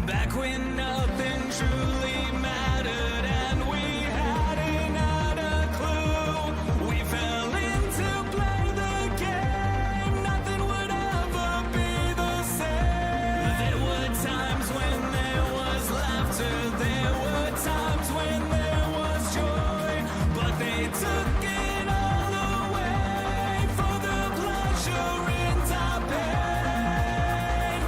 Back when nothing truly mattered and we hadn't had a clue. We fell in to play the game. Nothing would ever be the same. There were times when there was laughter. There were times when there was joy. But they took it all away for the pleasure in our pain.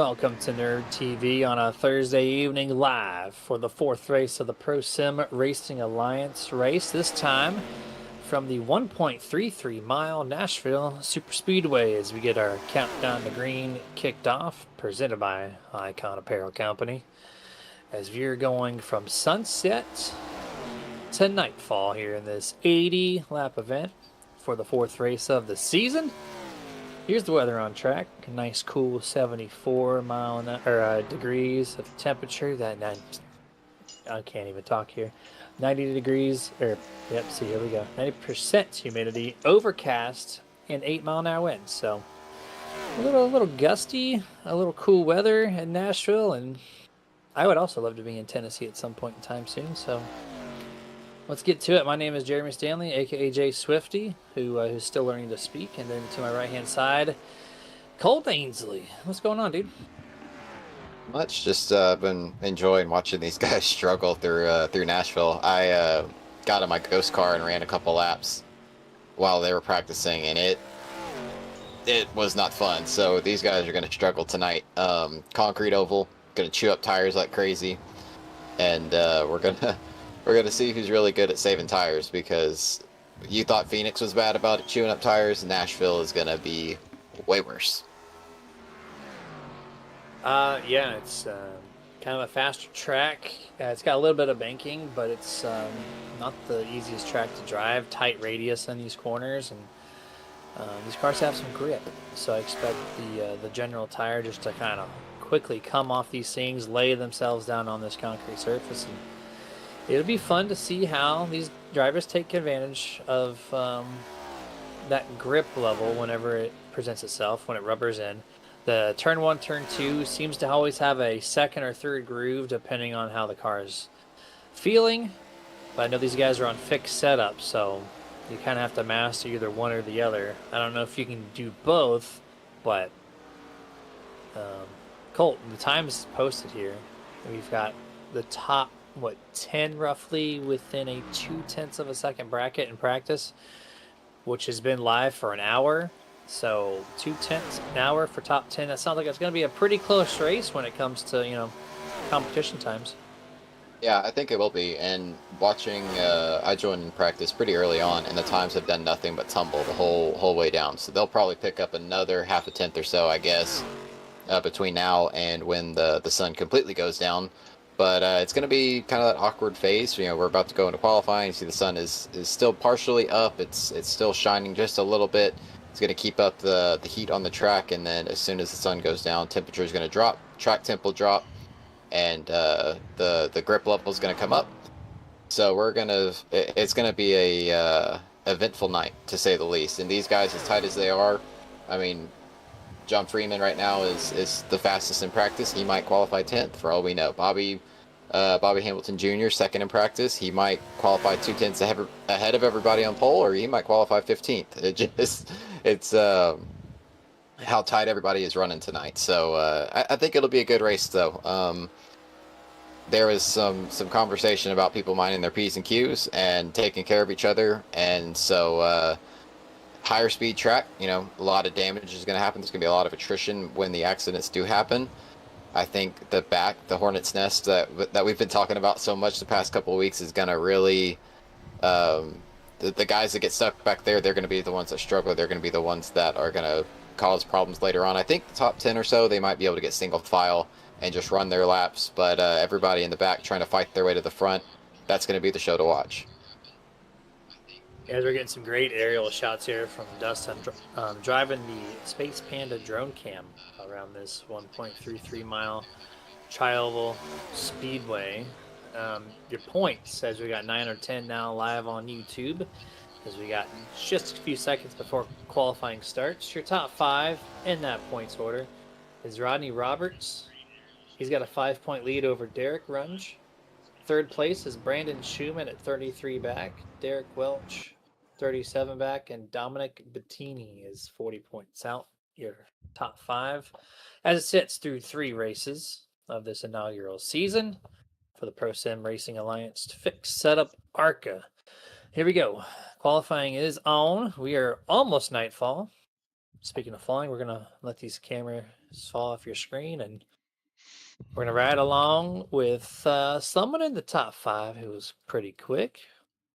Welcome to Nerd TV on a Thursday evening live for the fourth race of the ProSim Racing Alliance race. This time from the 1.33 mile Nashville Super Speedway as we get our countdown to green kicked off, presented by Icon Apparel Company. As we're going from sunset to nightfall here in this 80 lap event for the fourth race of the season. Here's the weather on track. A nice cool 74 degrees of temperature. I can't even talk here. 90 degrees, see, here we go. 90% humidity, overcast, and 8-mile-an-hour winds. So a little gusty, a little cool weather in Nashville, and I would also love to be in Tennessee at some point in time soon. So let's get to it. My name is Jeremy Stanley, aka Jay Swifty, who's still learning to speak. And then to my right-hand side, Cole Ainsley. What's going on, dude? Much. Just been enjoying watching these guys struggle through Nashville. I got in my ghost car and ran a couple laps while they were practicing, and it was not fun. So these guys are going to struggle tonight. Concrete oval, going to chew up tires like crazy, and we're gonna see who's really good at saving tires, because you thought Phoenix was bad about it chewing up tires. Nashville is gonna be way worse. Yeah, it's kind of a faster track. It's got a little bit of banking, but it's not the easiest track to drive. Tight radius in these corners, and these cars have some grip. So I expect the general tire just to kind of quickly come off these things, lay themselves down on this concrete surface, and it'll be fun to see how these drivers take advantage of that grip level whenever it presents itself, when it rubbers in. The turn one, turn two seems to always have a second or third groove depending on how the car is feeling. But I know these guys are on fixed setup, so you kind of have to master either one or the other. I don't know if you can do both, but Colt, the time's posted here. We've got the top 10 roughly within a 0.2 of a second bracket in practice, which has been live for an hour. So 0.2 an hour for top 10. That sounds like it's going to be a pretty close race when it comes to competition times. Yeah, I think it will be. And watching, I joined in practice pretty early on, and the times have done nothing but tumble the whole way down. So they'll probably pick up another half a tenth or so, I guess, between now and when the sun completely goes down. But it's going to be kind of that awkward phase. We're about to go into qualifying. You see the sun is still partially up. It's still shining just a little bit. It's going to keep up the heat on the track, and then as soon as the sun goes down, temperature is going to drop, track temp will drop, and the grip level is going to come up. So it's going to be a eventful night, to say the least. And these guys, as tight as they are, I mean, John Freeman right now is the fastest in practice. He might qualify 10th for all we know. Bobby Hamilton Jr., second in practice. He might qualify 0.2 ahead of everybody on pole, or he might qualify 15th. It's how tight everybody is running tonight. So I think it'll be a good race, though. There was some conversation about people minding their P's and Q's and taking care of each other, and so higher speed track, a lot of damage is going to happen. There's going to be a lot of attrition when the accidents do happen. I think the Hornet's Nest that we've been talking about so much the past couple of weeks is going to really, the guys that get stuck back there, they're going to be the ones that struggle. They're going to be the ones that are going to cause problems later on. I think the top 10 or so, they might be able to get single file and just run their laps, but everybody in the back trying to fight their way to the front, that's going to be the show to watch. Guys, we're getting some great aerial shots here from Dustin driving the Space Panda drone cam around this 1.33 mile tri-oval speedway. Your points, as we got 9 or 10 now live on YouTube, as we got just a few seconds before qualifying starts. Your top 5 in that points order is Rodney Roberts. He's got a 5-point lead over Derek Runge. Third place is Brandon Schumann at 33 back. Derek Welch, 37 back, and Dominic Bettini is 40 points out. Your top 5 as it sits through 3 races of this inaugural season for the ProSim Racing Alliance fixed setup ARCA. Here we go. Qualifying is on. We are almost nightfall. Speaking of falling, we're gonna let these cameras fall off your screen, and we're gonna ride along with someone in the top 5 who was pretty quick.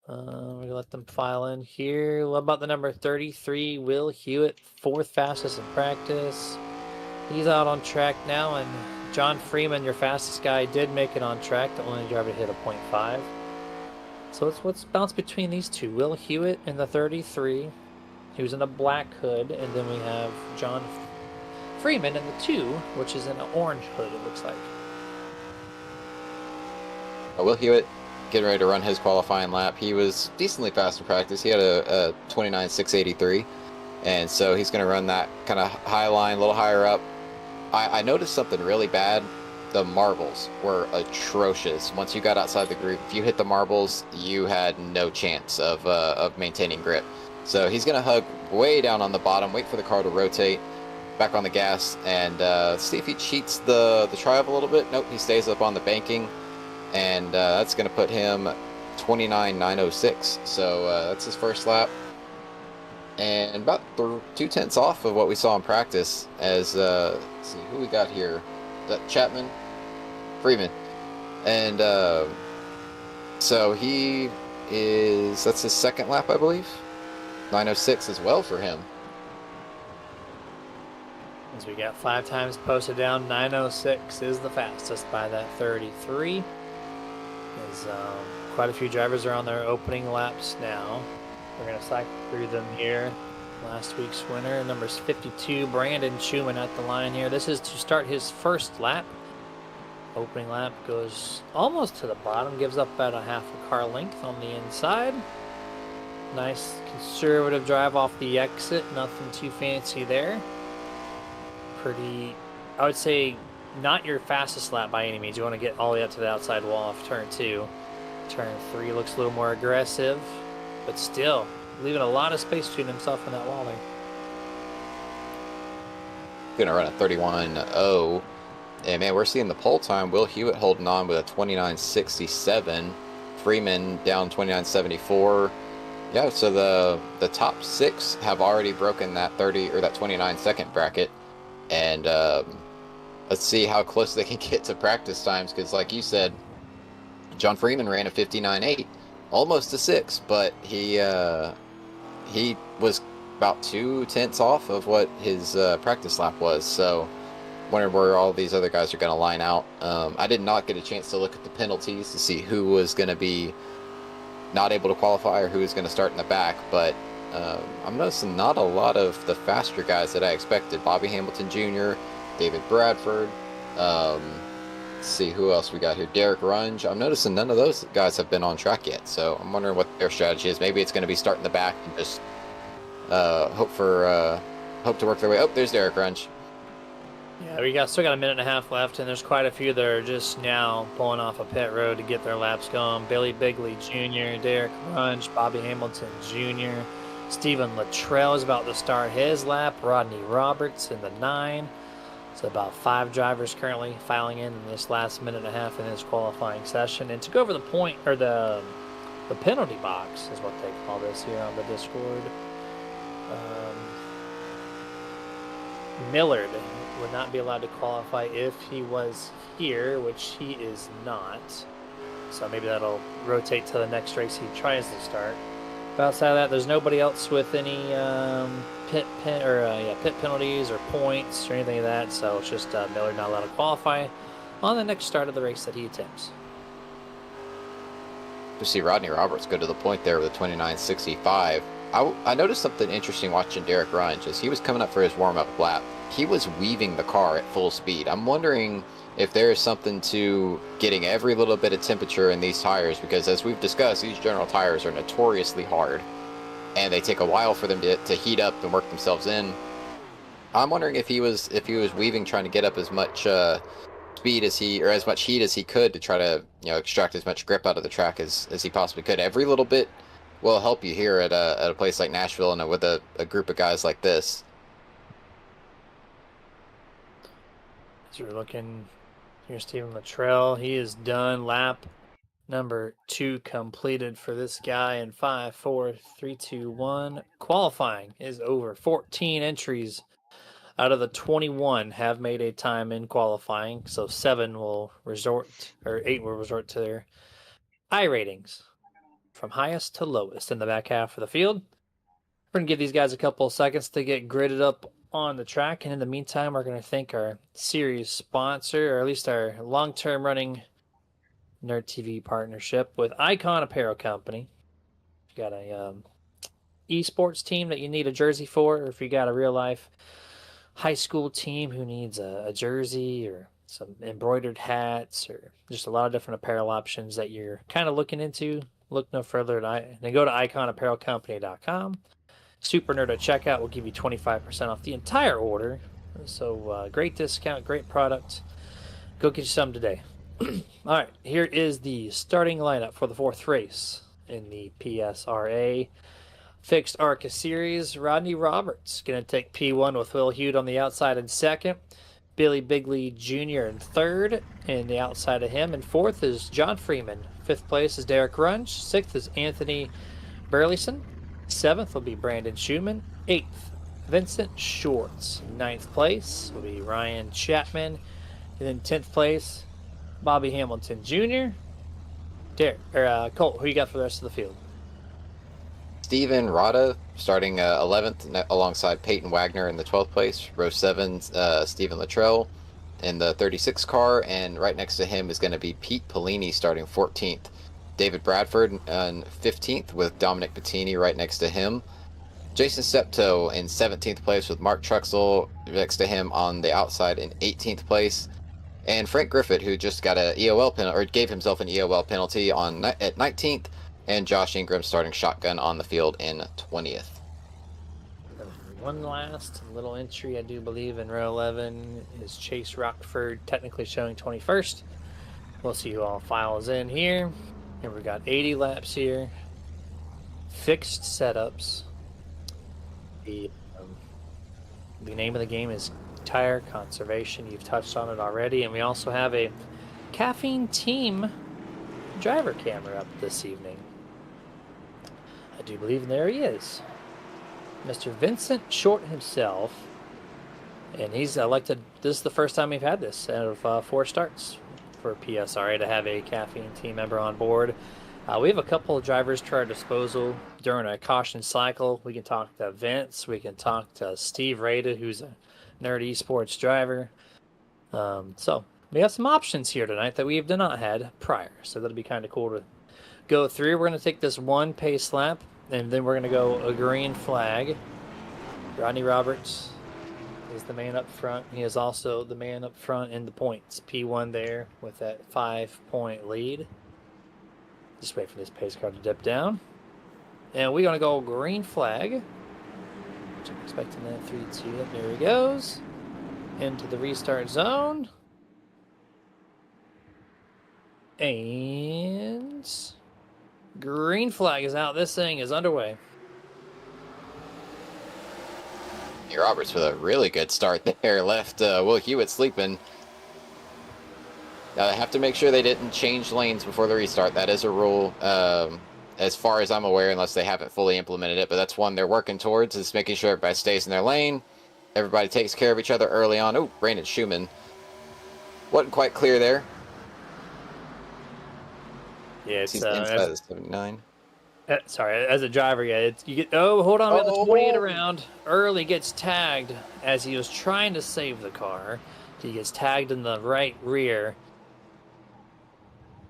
We're gonna let them file in here. What about the number 33, Will Hewitt, 4th fastest in practice? He's out on track now, and John Freeman, your fastest guy, did make it on track. The only driver to hit a .5. So let's bounce between these two. Will Hewitt in the 33. He was in a black hood, and then we have John Freeman in the 2, which is in an orange hood, it looks like. Will Hewitt getting ready to run his qualifying lap. He was decently fast in practice. He had a 29.683, and so he's going to run that kind of high line, a little higher up. I noticed something really bad. The marbles were atrocious. Once you got outside the group, if you hit the marbles, you had no chance of maintaining grip. So he's going to hug way down on the bottom, wait for the car to rotate, back on the gas, and see if he cheats the tri-off a little bit. Nope, he stays up on the banking, and that's going to put him 29.906. So that's his first lap. And about 2/10 off of what we saw in practice as, let's see, who we got here? Is that Chapman? Freeman. And so he is, that's his second lap, I believe. 906 as well for him. As we got 5 times posted down, 906 is the fastest by that 33. As quite a few drivers are on their opening laps now. We're going to cycle through them here. Last week's winner, numbers 52, Brandon Schumann at the line here. This is to start his first lap. Opening lap goes almost to the bottom, gives up about a half a car length on the inside. Nice conservative drive off the exit, nothing too fancy there. Pretty, I would say, not your fastest lap by any means. You want to get all the way up to the outside wall of turn 2. Turn 3 looks a little more aggressive, but still leaving a lot of space between himself and that wall there. Gonna run a 31.0. And man, we're seeing the pole time. Will Hewitt holding on with a 29.67. Freeman down 29.74. Yeah, so the top 6 have already broken that 30 or that 29 second bracket. And let's see how close they can get to practice times, because like you said, John Freeman ran a 59.8, almost a 6, but he was about 2/10 off of what his practice lap was. So wondering where all these other guys are going to line out. I did not get a chance to look at the penalties to see who was going to be not able to qualify or who was going to start in the back, but I'm noticing not a lot of the faster guys that I expected. Bobby Hamilton Jr., David Bradford, let's see who else we got here. Derek Runge. I'm noticing none of those guys have been on track yet, so I'm wondering what their strategy is. Maybe it's going to be starting the back and just hope to work their way. Oh, there's Derek Runge. Yeah, we still got a minute and a half left, and there's quite a few that are just now pulling off a pit road to get their laps going. Billy Bigley Jr., Derek Runge, Bobby Hamilton Jr., Stephen Luttrell is about to start his lap, Rodney Roberts in the 9. So about 5 drivers currently filing in this last minute and a half in this qualifying session. And to go over the point, or the penalty box is what they call this here on the Discord. Millard would not be allowed to qualify if he was here, which he is not. So maybe that'll rotate to the next race he tries to start. But outside of that, there's nobody else with any pit penalties or points or anything of that. So it's just Millard not allowed to qualify on the next start of the race that he attempts. To see Rodney Roberts go to the point there with a 29.65. I noticed something interesting watching Derek Runge as he was coming up for his warm-up lap. He was weaving the car at full speed. I'm wondering if there is something to getting every little bit of temperature in these tires, because as we've discussed, these General tires are notoriously hard, and they take a while for them to heat up and work themselves in. I'm wondering if he was weaving, trying to get up as much speed as as much heat as he could to try to extract as much grip out of the track as he possibly could. Every little bit will help you here at a place like Nashville and with a group of guys like this. As we're looking, here's Stephen Luttrell. He is done lap Number 2 completed for this guy in 5, 4, 3, 2, 1. Qualifying is over. 14 entries out of the 21 have made a time in qualifying, so 7 will resort, or 8 will resort to their I ratings from highest to lowest in the back half of the field. We're going to give these guys a couple of seconds to get gridded up on the track, and in the meantime, we're going to thank our series sponsor, or at least our long-term running Nerd TV partnership with Icon Apparel Company. If you got a esports team that you need a jersey for, or if you got a real life high school team who needs a jersey or some embroidered hats or just a lot of different apparel options that you're kind of looking into, look no further than go to iconapparelcompany.com. Super Nerd at checkout will give you 25% off the entire order. So great discount, great product. Go get you some today. All right, here is the starting lineup for the 4th race in the PSRA Fixed ARCA Series. Rodney Roberts going to take P1 with Will Hughes on the outside in 2nd. Billy Bigley Jr. in 3rd, and the outside of him in 4th is John Freeman. 5th place is Derek Runge. 6th is Anthony Burleson. 7th will be Brandon Schumann. 8th, Vincent Schwartz. 9th place will be Ryan Chapman. And then 10th place, Bobby Hamilton Jr. Colt, who you got for the rest of the field? Steven Rada starting 11th alongside Peyton Wagner in the 12th place. Row 7, Stephen Luttrell in the 36 car, and right next to him is going to be Pete Polini starting 14th. David Bradford in 15th with Dominic Bettini right next to him. Jason Septo in 17th place with Mark Truxell next to him on the outside in 18th place. And Frank Griffith, who just got a EOL penalty, or gave himself an EOL penalty at 19th, and Josh Ingram starting shotgun on the field in 20th. One last little entry, I do believe, in row 11 is Chase Rockford, technically showing 21st. We'll see who all files in here. And we've got 80 laps here. Fixed setups. The name of the game is tire conservation. You've touched on it already. And we also have a Caffeine Team driver camera up this evening. I do believe there he is. Mr. Vincent Short himself. And he's elected, this is the first time we've had this out of 4 starts for PSRA to have a Caffeine Team member on board. We have a couple of drivers to our disposal during a caution cycle. We can talk to Vince. We can talk to Steve Rada, who's a Nerd Esports driver. So we have some options here tonight that we have not had prior. So that'll be kind of cool to go through. We're going to take this one pace lap, and then we're going to go a green flag. Rodney Roberts is the man up front. He is also the man up front in the points. P1 there with that 5-point lead. Just wait for this pace car to dip down. And we're going to go green flag. Which I'm expecting that 3-2. There he goes. Into the restart zone. And green flag is out. This thing is underway. Roberts with a really good start there. Left Will Hewitt sleeping. Have to make sure they didn't change lanes before the restart. That is a rule, as far as I'm aware, unless they haven't fully implemented it. But that's one they're working towards, is making sure everybody stays in their lane. Everybody takes care of each other early on. Oh, Brandon Schumann. Wasn't quite clear there. Yeah, it's He's inside the 79. Sorry, as a driver, yeah, you get. Oh, hold on, we got the 28 around. Early gets tagged as he was trying to save the car. He gets tagged in the right rear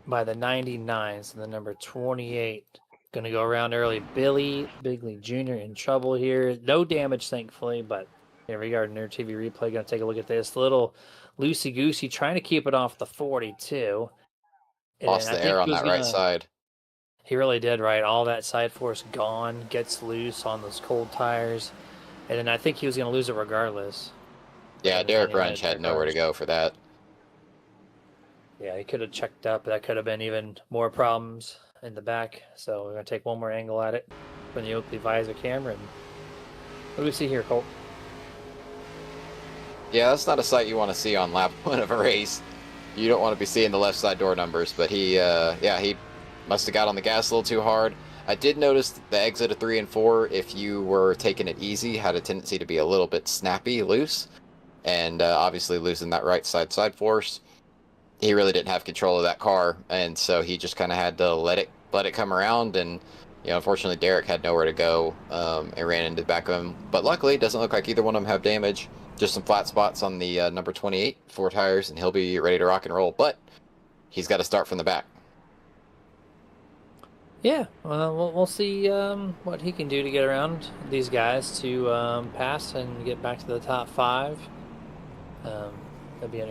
by the 99, so the number 28 going to go around early. Billy Bigley Jr. in trouble here. No damage, thankfully, but in regard to Nerd TV replay, going to take a look at this. Little loosey-goosey, trying to keep it off the 42. Lost the air on that right side. He really did, right? All that side force gone, gets loose on those cold tires. And then I think he was going to lose it regardless. Yeah, Derek Runge had nowhere to go for that. Yeah, he could have checked up. That could have been even more problems in the back. So we're going to take one more angle at it from the Oakley visor camera. And what do we see here, Colt? Yeah, that's not a sight you want to see on lap 1 of a race. You don't want to be seeing the left side door numbers, but he Must have got on the gas a little too hard. I did notice the exit of 3 and 4, if you were taking it easy, had a tendency to be a little bit snappy, loose, and obviously losing that right side force. He really didn't have control of that car, and so he just kind of had to let it come around. And unfortunately, Derek had nowhere to go and ran into the back of him. But luckily, it doesn't look like either one of them have damage. Just some flat spots on the number 28 4 tires, and he'll be ready to rock and roll. But he's got to start from the back. Yeah, we'll see what he can do to get around these guys to pass and get back to the top 5. That'd be an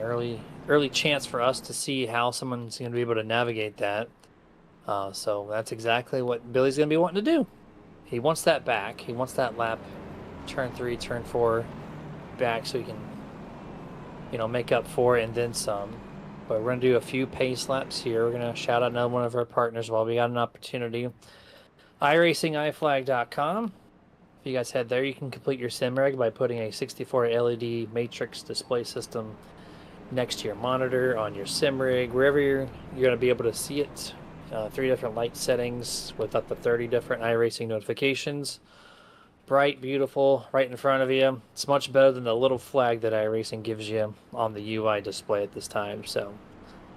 early chance for us to see how someone's going to be able to navigate that. So that's exactly what Billy's going to be wanting to do. He wants that back. He wants that lap, turn 3, turn 4 back, so he can, make up for it and then some. But we're going to do a few pace laps here. We're going to shout out another one of our partners while we got an opportunity. iRacingIFlag.com. If you guys head there, you can complete your sim rig by putting a 64 LED matrix display system next to your monitor on your sim rig, wherever you're going to be able to see it. 3 different light settings with up to 30 different iRacing notifications. Bright, beautiful, right in front of you. It's much better than the little flag that iRacing gives you on the UI display at this time. So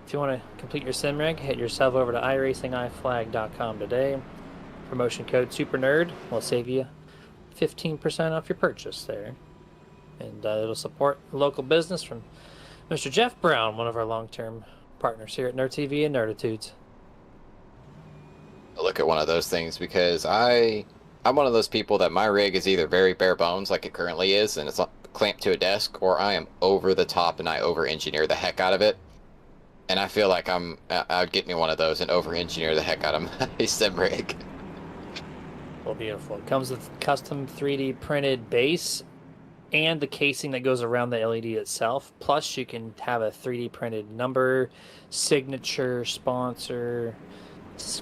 if you want to complete your sim rig, head yourself over to iRacingIFlag.com today. Promotion code SuperNerd will save you 15% off your purchase there. And it'll support local business from Mr. Jeff Brown, one of our long-term partners here at Nerd TV and Nerditudes. Look at one of those things, because I'm one of those people that my rig is either very bare bones like it currently is, and it's clamped to a desk, or I am over the top and I over-engineer the heck out of it. And I feel like I'd get me one of those and over-engineer the heck out of my sim rig. Well, beautiful. It comes with custom 3D printed base and the casing that goes around the LED itself. Plus, you can have a 3D printed number, signature, sponsor,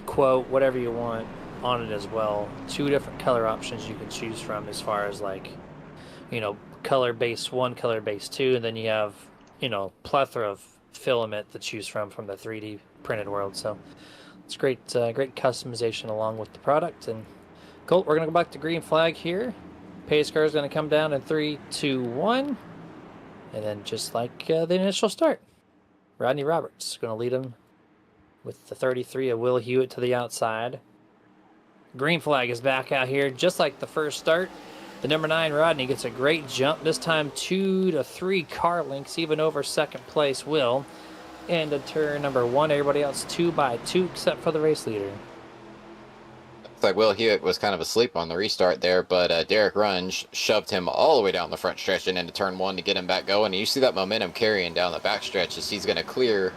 quote, whatever you want on it as well. 2 different color options you can choose from, as far as color base 1, color base 2, and then you have plethora of filament to choose from the 3D printed world. So it's great customization along with the product. And Colt, we're gonna go back to green flag here. Pace car is gonna come down in 3, 2, 1, and then just like the initial start, Rodney Roberts is gonna lead him with the 33 of Will Hewitt to the outside. Green flag is back out here, just like the first start. The number 9 Rodney gets a great jump, this time 2 to 3 car lengths, even over second place Will. And to turn number 1, everybody else 2 by 2 except for the race leader. Looks like Will Hewitt was kind of asleep on the restart there, but Derek Runge shoved him all the way down the front stretch and into turn 1 to get him back going. And you see that momentum carrying down the back stretch as he's going to clear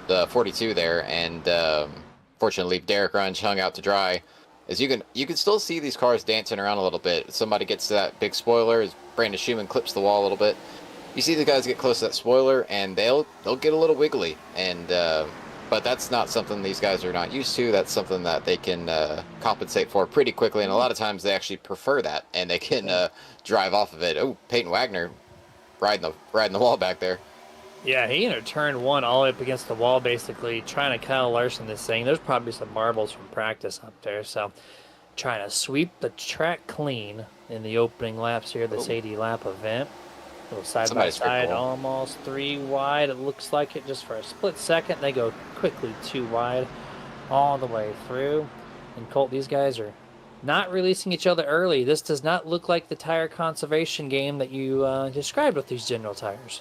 the 42 there, and fortunately Derek Runge hung out to dry. As you can still see these cars dancing around a little bit. Somebody gets to that big spoiler as Brandon Schumann clips the wall a little bit. You see the guys get close to that spoiler, and they'll get a little wiggly. And but that's not something these guys are not used to. That's something that they can compensate for pretty quickly, and a lot of times they actually prefer that, and they can drive off of it. Oh, Peyton Wagner riding the wall back there. Yeah, he entered turn 1 all the way up against the wall, basically trying to Kyle Larson this thing. There's probably some marbles from practice up there, so trying to sweep the track clean in the opening laps here, this 80-lap event. A little side-by-side, almost 3 wide. It looks like it just for a split second. They go quickly 2 wide all the way through. And Colt, these guys are not releasing each other early. This does not look like the tire conservation game that you described with these General tires.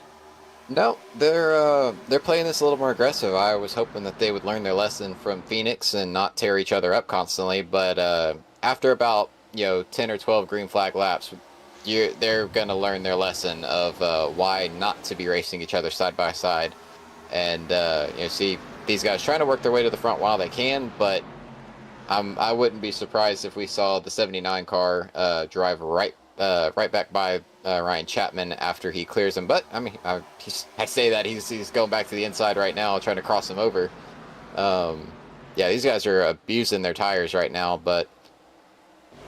No, they're playing this a little more aggressive. I was hoping that they would learn their lesson from Phoenix and not tear each other up constantly. But after about 10 or 12 green flag laps, they're going to learn their lesson of why not to be racing each other side by side. And see these guys trying to work their way to the front while they can. But I wouldn't be surprised if we saw the 79 car drive right back by Ryan Chapman after he clears him. But I mean, I say that he's going back to the inside right now, trying to cross him over. Yeah, these guys are abusing their tires right now, but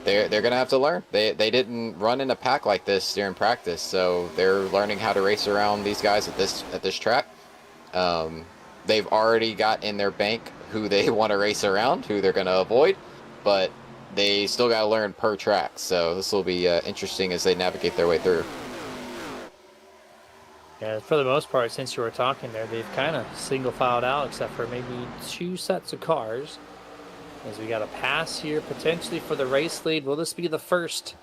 they're gonna have to learn. They didn't run in a pack like this during they're learning how to race around these guys at this track. They're they've already got in their bank who they want to race around, who they're going to avoid, but they still got to learn per track. So this will be interesting as they navigate their way through. Yeah, for the most part, since you were talking there, they've kind of single filed out except for maybe 2 sets of cars. As we got a pass here potentially for the race lead. Will this be the first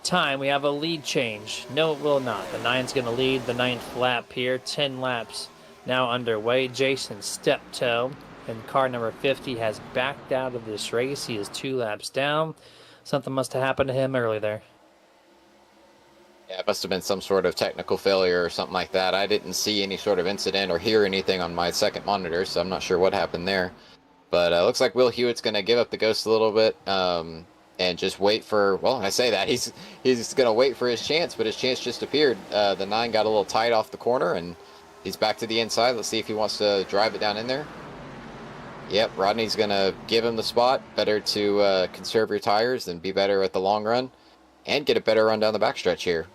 time we have a lead change? No, it will not. The 9's going to lead the 9th lap here. 10 laps now underway. Jason Steptoe in car number 50 has backed out of this race. He is 2 laps down. Something must have happened to him early there. Yeah, it must have been some sort of technical failure or something like that. I didn't see any sort of incident or hear anything on my second monitor, so I'm not sure what happened there. But looks like Will Hewitt's going to give up the ghost a little bit and just wait for, well, I say that, he's going to wait for his chance, but his chance just appeared. The 9 got a little tight off the corner, and he's back to the inside. Let's see if he wants to drive it down in there. Yep, Rodney's going to give him the spot. Better to conserve your tires than be better at the long run and get a better run down the backstretch here.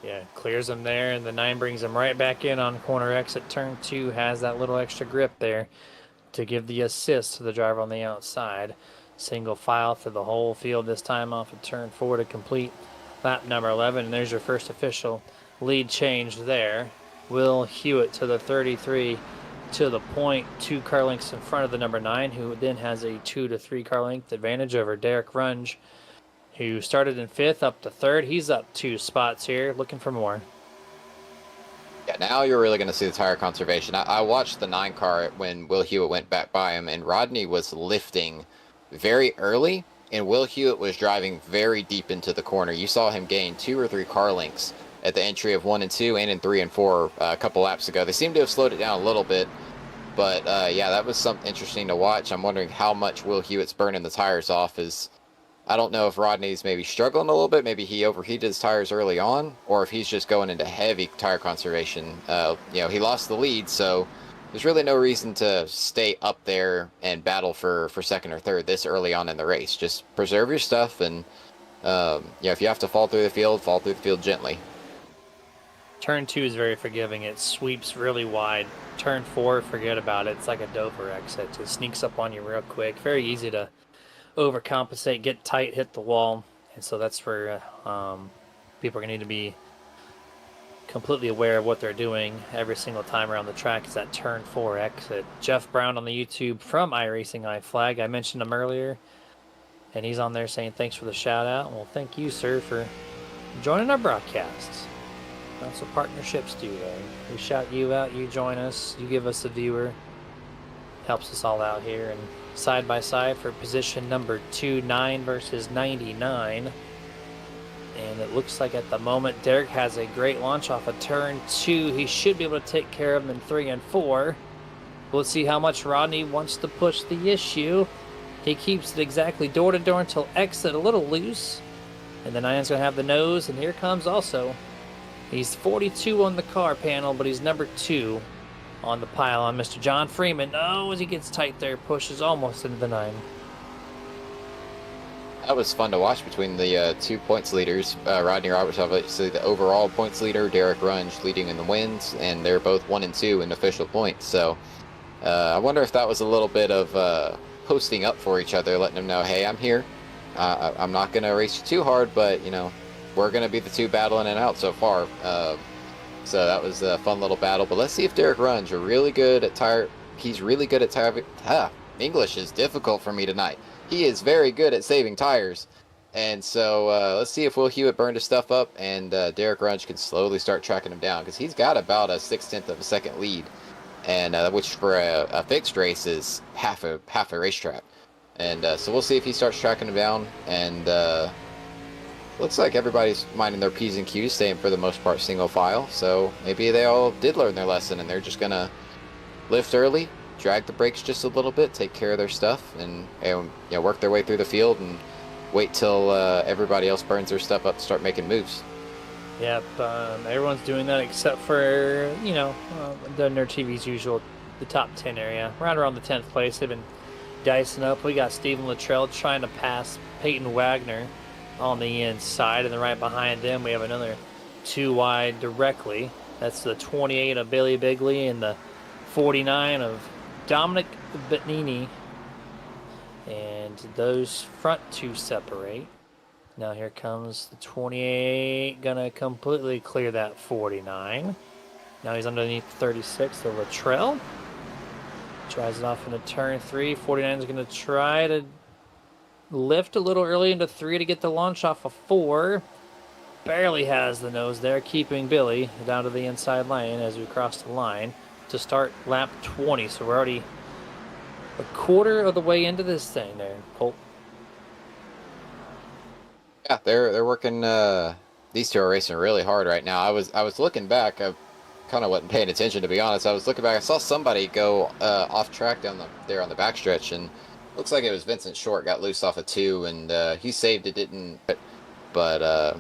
Yeah, clears him there, and the 9 brings him right back in on corner exit. Turn 2 has that little extra grip there to give the assist to the driver on the outside. Single file through the whole field this time off of turn 4 to complete lap number 11. And there's your first official lead change there. Will Hewitt to the 33 to the point, 2 car lengths in front of the number 9, who then has a 2 to 3 car length advantage over Derek Runge, who started in 5th up to 3rd. He's up 2 spots here, looking for more. Yeah, now you're really going to see the tire conservation. I watched the 9 car when Will Hewitt went back by him, and Rodney was lifting very early, and Will Hewitt was driving very deep into the corner. You saw him gain 2 or 3 car lengths at the entry of 1 and 2 and in 3 and 4 a couple laps ago. They seem to have slowed it down a little bit, but yeah, that was something interesting to watch. I'm wondering how much Will Hewitt's burning the tires off. I don't know if Rodney's maybe struggling a little bit. Maybe he overheated his tires early on, or if he's just going into heavy tire conservation. He lost the lead, so there's really no reason to stay up there and battle for second or third this early on in the race. Just preserve your stuff, and if you have to fall through the field gently. Turn 2 is very forgiving. It sweeps really wide. Turn 4, forget about it. It's like a Dover exit. It sneaks up on you real quick. Very easy to overcompensate, get tight, hit the wall. And so that's where people are going to need to be completely aware of what they're doing every single time around the track. Is that turn 4 exit. Jeff Brown on the YouTube from iRacing iFlag. I mentioned him earlier, and he's on there saying thanks for the shout out. Well, thank you, sir, for joining our broadcasts. That's what partnerships do, right? We shout you out, you join us, you give us a viewer. Helps us all out here. And side by side for position number 2, 9 versus 99. And it looks like at the moment Derek has a great launch off of turn 2. He should be able to take care of him in 3 and 4. We'll see how much Rodney wants to push the issue. He keeps it exactly door to door until exit, a little loose. And the 9's going to have the nose, and here comes also. He's 42 on the car panel, but he's number 2 on the pile on Mr. John Freeman. Oh, as he gets tight there, pushes almost into the 9. That was fun to watch between the 2 points leaders. Rodney Roberts, obviously the overall points leader, Derek Runge leading in the wins, and they're both 1 and 2 in official points. So I wonder if that was a little bit of posting up for each other, letting them know, hey, I'm here. I'm not going to race you too hard, but, we're going to be the 2 battling it out so far. So that was a fun little battle. But let's see if Derek Runge are really good at tire. He's really good at tire. English is difficult for me tonight. He is very good at saving tires. And so let's see if Will Hewitt burned his stuff up and Derek Runge can slowly start tracking him down, because he's got about a 0.6 of a second lead, and which for a fixed race is half a racetrack. And so we'll see if he starts tracking him down. And looks like everybody's minding their P's and Q's, staying for the most part single file. So maybe they all did learn their lesson and they're just going to lift early, drag the brakes just a little bit, take care of their stuff, and work their way through the field and wait till everybody else burns their stuff up to start making moves. Yep, everyone's doing that except for, the Nerd TV's usual, the top 10 area. Right around the 10th place, they've been dicing up. We got Stephen Luttrell trying to pass Peyton Wagner on the inside, and then right behind them we have another 2 wide directly. That's the 28 of Billy Bigley and the 49 of Dominic Bettini. And those front two separate. Now here comes the 28, gonna completely clear that 49. Now he's underneath 36, the Luttrell. Tries it off into turn 3. 49 is gonna try to lift a little early into 3 to get the launch off of 4. Barely has the nose there, keeping Billy down to the inside lane as we cross the line to start lap 20. So we're already a quarter of the way into this thing there, Colt. Yeah, they're working. These two are racing really hard right now. I was looking back. I kind of wasn't paying attention, to be honest. I was looking back. I saw somebody go off track down there on the backstretch, and looks like it was Vincent Short got loose off of 2, and he saved it. Didn't, but